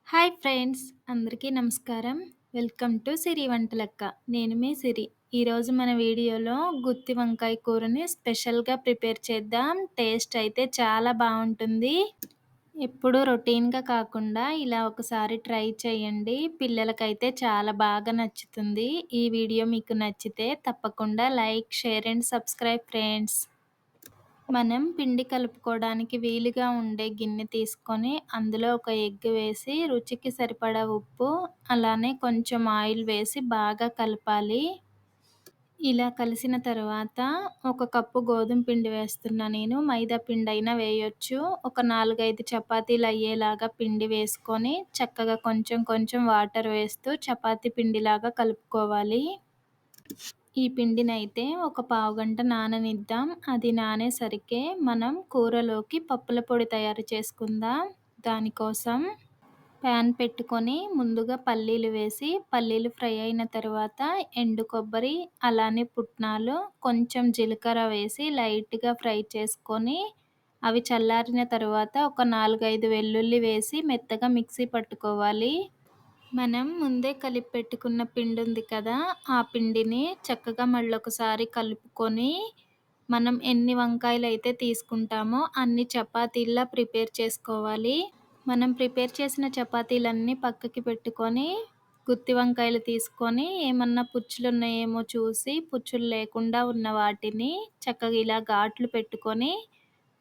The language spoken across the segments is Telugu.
హాయ్ ఫ్రెండ్స్, అందరికీ నమస్కారం. వెల్కమ్ టు సిరి వంటలక్క. నేను మీ సిరి. ఈరోజు మన వీడియోలో గుత్తి వంకాయ కూరని స్పెషల్‌గా ప్రిపేర్ చేద్దాం. టేస్ట్ అయితే చాలా బావుంటుంది. ఎప్పుడూ రొటీన్‌గా కాకుండా ఇలా ఒకసారి ట్రై చేయండి. పిల్లలకైతే చాలా బాగా నచ్చుతుంది. ఈ వీడియో మీకు నచ్చితే తప్పకుండా like, share and subscribe friends. మనం పిండి కలుపుకోవడానికి వీలుగా ఉండే గిన్నె తీసుకొని, అందులో ఒక ఎగ్ వేసి, రుచికి సరిపడా ఉప్పు, అలానే కొంచెం ఆయిల్ వేసి బాగా కలపాలి. ఇలా కలిసిన తర్వాత ఒక కప్పు గోధుమ పిండి వేస్తున్నా నేను. మైదా పిండైనా వేయొచ్చు. ఒక 4, 5 చపాతీలయ్యేలాగా పిండి వేసుకొని, చక్కగా కొంచెం కొంచెం వాటర్ వేస్తూ చపాతీ పిండిలాగా కలుపుకోవాలి. ఈ పిండినైతే ఒక పావుగంట నాననిద్దాం. అది నానేసరికే మనం కూరలోకి పప్పుల పొడి తయారు చేసుకుందాం. దానికోసం ప్యాన్ పెట్టుకొని ముందుగా పల్లీలు వేసి, పల్లీలు ఫ్రై అయిన తర్వాత ఎండు కొబ్బరి, అలానే పుట్నాలు, కొంచెం జీలకర్ర వేసి లైట్‌గా ఫ్రై చేసుకొని, అవి చల్లారిన తర్వాత ఒక 4, 5 వెల్లుల్లి వేసి మెత్తగా మిక్సీ పట్టుకోవాలి. మనం ముందే కలిపి పెట్టుకున్న పిండుంది కదా! ఆ పిండిని చక్కగా మళ్ళొకసారి కలుపుకొని, మనం ఎన్ని వంకాయలైతే తీసుకుంటామో అన్ని చపాతీల్లా ప్రిపేర్ చేసుకోవాలి. మనం ప్రిపేర్ చేసిన చపాతీలన్నీ పక్కకి పెట్టుకొని, గుత్తి వంకాయలు తీసుకొని ఏమన్నా పుచ్చులున్నాయేమో చూసి, పుచ్చులు లేకుండా ఉన్న వాటిని చక్కగా ఇలా ఘాట్లు పెట్టుకొని,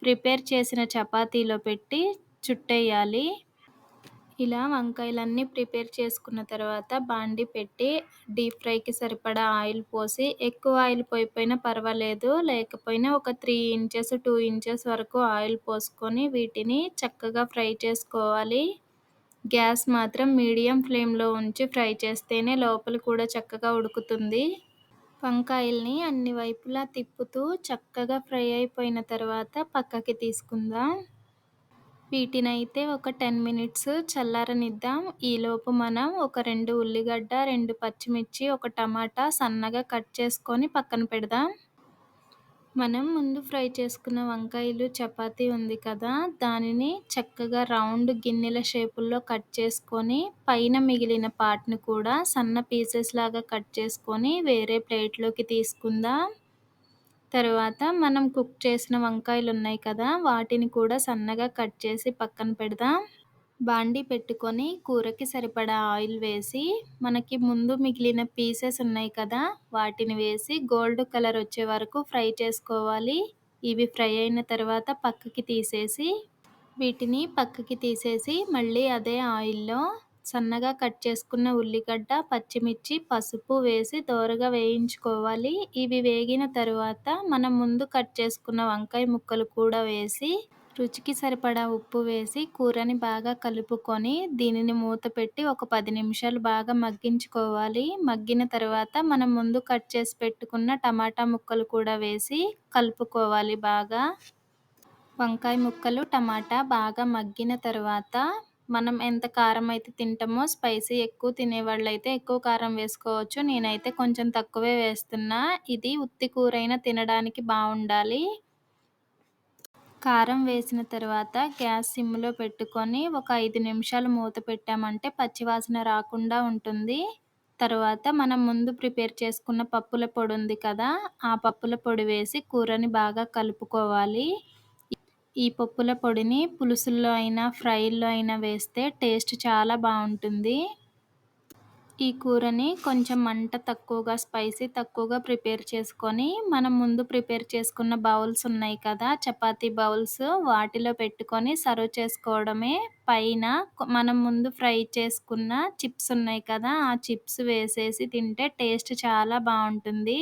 ప్రిపేర్ చేసిన చపాతీలో పెట్టి చుట్టేయాలి. ఇలా వంకాయలన్నీ ప్రిపేర్ చేసుకున్న తర్వాత బాండీ పెట్టి డీప్ ఫ్రైకి సరిపడా ఆయిల్ పోసి, ఎక్కువ ఆయిల్ పోయకపోయినా పర్వాలేదు. లేకపోయినా ఒక 3 ఇంచెస్, 2 ఇంచెస్ వరకు ఆయిల్ పోసుకొని వీటిని చక్కగా ఫ్రై చేసుకోవాలి. గ్యాస్ మాత్రం మీడియం ఫ్లేమ్‌లో ఉంచి ఫ్రై చేస్తేనే లోపల కూడా చక్కగా ఉడుకుతుంది. వంకాయల్ని అన్ని వైపులా తిప్పుతూ చక్కగా ఫ్రై అయిపోయిన తర్వాత పక్కకి తీసుకుందాం. వీటినైతే ఒక 10 మినిట్స్ చల్లారనిద్దాం. ఈలోపు మనం ఒక 2 ఉల్లిగడ్డ, 2 పచ్చిమిర్చి, ఒక టమాటా సన్నగా కట్ చేసుకొని పక్కన పెడదాం. మనం ముందు ఫ్రై చేసుకున్న వంకాయలు, చపాతీ ఉంది కదా! దానిని చక్కగా రౌండ్ గిన్నెల షేపుల్లో కట్ చేసుకొని, పైన మిగిలిన పార్ట్‌ని కూడా సన్న పీసెస్‌లాగా కట్ చేసుకొని వేరే ప్లేట్‌లోకి తీసుకుందాం. తరువాత మనం కుక్ చేసిన వంకాయలున్నాయి కదా! వాటిని కూడా సన్నగా కట్ చేసి పక్కన పెడదాం. బాండీ పెట్టుకొని కూరకి సరిపడా ఆయిల్ వేసి, మనకి ముందు మిగిలిన పీసెస్ ఉన్నాయి కదా! వాటిని వేసి గోల్డ్ కలర్ వచ్చే వరకు ఫ్రై చేసుకోవాలి. ఇవి ఫ్రై అయిన తర్వాత పక్కకి తీసేసి మళ్ళీ అదే ఆయిల్‌లో సన్నగా కట్ చేసుకున్న ఉల్లిగడ్డ, పచ్చిమిర్చి, పసుపు వేసి దోరగా వేయించుకోవాలి. ఇవి వేగిన తరువాత మనం ముందు కట్ చేసుకున్న వంకాయ ముక్కలు కూడా వేసి, రుచికి సరిపడా ఉప్పు వేసి కూరని బాగా కలుపుకొని, దీనిని మూత పెట్టి ఒక 10 నిమిషాలు బాగా మగ్గించుకోవాలి. మగ్గిన తర్వాత మనం ముందు కట్ చేసి పెట్టుకున్న టమాటా ముక్కలు కూడా వేసి కలుపుకోవాలి బాగా. వంకాయ ముక్కలు, టమాటా బాగా మగ్గిన తర్వాత మనం ఎంత కారం అయితే తింటామో, స్పైసీ ఎక్కువ తినేవాళ్ళైతే ఎక్కువ కారం వేసుకోవచ్చు. నేనైతే కొంచెం తక్కువే వేస్తున్నా. ఇది ఉత్తి కూరైనా తినడానికి బావుండాలి. కారం వేసిన తర్వాత గ్యాస్ సిమ్‌లో పెట్టుకొని ఒక 5 నిమిషాలు మూత పెట్టామంటే పచ్చివాసన రాకుండా ఉంటుంది. తరువాత మనం ముందు ప్రిపేర్ చేసుకున్న పప్పుల పొడుంది కదా! ఆ పప్పుల పొడి వేసి కూరని బాగా కలుపుకోవాలి. ఈ పప్పుల పొడిని పులుసుల్లో అయినా, ఫ్రైల్లో అయినా వేస్తే టేస్ట్ చాలా బావుంటుంది. ఈ కూరని కొంచెం మంట తక్కువగా, స్పైసీ తక్కువగా ప్రిపేర్ చేసుకొని, మనం ముందు ప్రిపేర్ చేసుకున్న బౌల్స్ ఉన్నాయి కదా! చపాతీ బౌల్స్ వాటిలో పెట్టుకొని సర్వ్ చేసుకోవడమే. పైన మనం ముందు ఫ్రై చేసుకున్న చిప్స్ ఉన్నాయి కదా! ఆ చిప్స్ వేసేసి తింటే టేస్ట్ చాలా బావుంటుంది.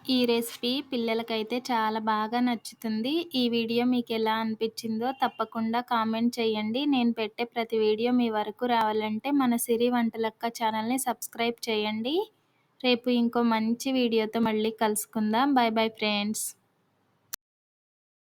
ఈ రెసిపీ పిల్లలకైతే చాలా బాగా నచ్చుతుంది. ఈ వీడియో మీకెలా అనిపిచ్చిందో తప్పకుండా కామెంట్ చేయండి. నేను పెట్టే ప్రతి వీడియో మీ వరకు రావాలంటే మన సిరి వంటలక్క ఛానల్‌ని సబ్స్క్రైబ్ చేయండి. రేపు ఇంకో మంచి వీడియోతో మళ్ళీ కలుసుకుందాం. Bye bye friends.